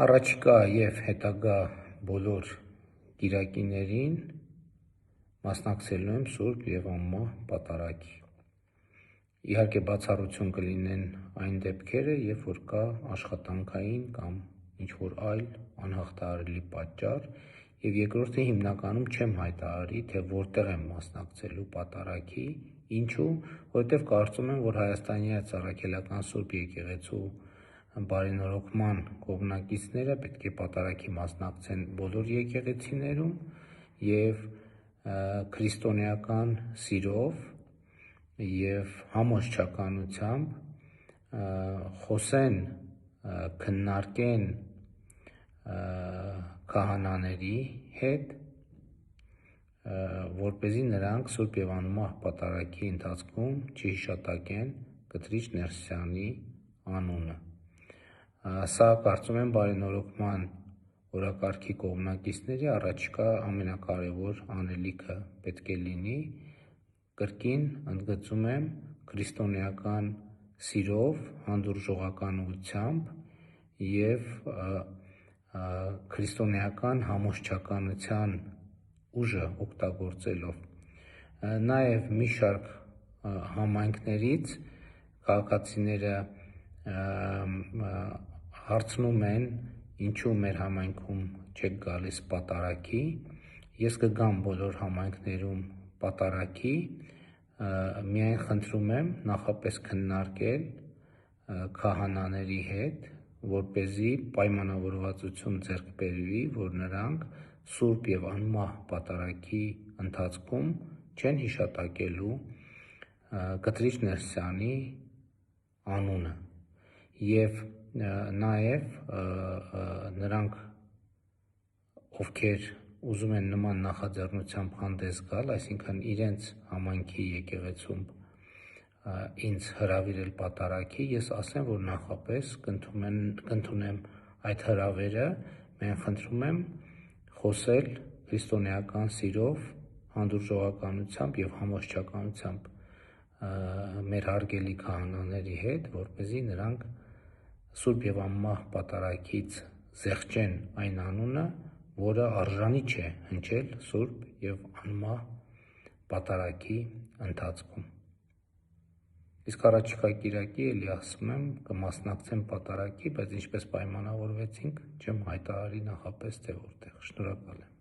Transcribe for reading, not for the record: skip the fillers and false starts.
Առաջիկա և հետագա բոլոր կիրակիներին մասնակցելու եմ Սուրբ և Անմահ պատարագի։ Իհարկե բացառություն կլինեն այն դեպքերը, երբ որ կա աշխատանքային կամ ինչ-որ այլ անհաղթահարելի պատճառ, և երկրորդը հիմնականում չեմ հայտարարի, թե որտեղ եմ մասնակցելու պատարագի, ինչու, որովհետև կարծում եմ, որ Հայաստանի Առաքելական Սուրբ Եկեղեցու բարենորոգման կողմնակիցները պետք է պատարագի մասնակցեն բոլոր եկեղեցիներում և քրիստոնեական սիրով և համոզչականությամբ խոսեն, քննարկեն քահանաների հետ, որպեսզի նրանք Սուրբ և Անմահ պատարագի ընթացքում չհիշատակեն Կտրիչ Ներսյանի անունը։ Սա կարծում եմ բարենորոգման օրակարգի կողմնակիցների առաջիկա ամենակարևոր անելիքը պետք է լինի, կրկին ընդգծում եմ, քրիստոնեական սիրով, հանդուրժողականությամբ և քրիստոնեական համոզչականության ուժը օգտագործելով։ Նաև մի շարք համայնքներից քաղաքացիները հարցնում են, ինչու մեր համայնքում չեք գալիս պատարագի, ես կգամ բոլոր համայնքներում պատարագի, միայն խնդրում եմ նախապես քննարկել քահանաների հետ, որպեսզի պայմանավորվածություն ձեռք բերվի, որ նրանք Սուրբ և Անմահ պատարագի ընթացքում չեն հիշատակելու Կտրիչ Ներսյանի անունը և նաև նրանք, ովքեր ուզում են նման նախաձեռնությամբ հանդես գալ, այսինքն իրենց համայնքի եկեղեցում ինձ հրավիրել պատարագի, ես ասեմ, որ նախապես կընդունեմ այդ հրավերը, միայն խնդրում եմ խոսել քրիստոնեական սիրով, հանդուրժողականությամբ և համոզչականությամբ մեր հարգելի քահանաների հետ, որպեսզի նրանք Սուրբ և Անմահ պատարագից զեղչեն այն անունը, որը արժանի չէ հնչել Սուրբ և Անմահ պատարագի ընթացքում։ Իսկ առաջիկա կիրակի, էլի ասում եմ, կմասնակցեմ պատարագի, բայց ինչպես պայմանավորվեցինք, չեմ հայտարարի նախապես, թե որտեղ։ Շնորհակալ եմ։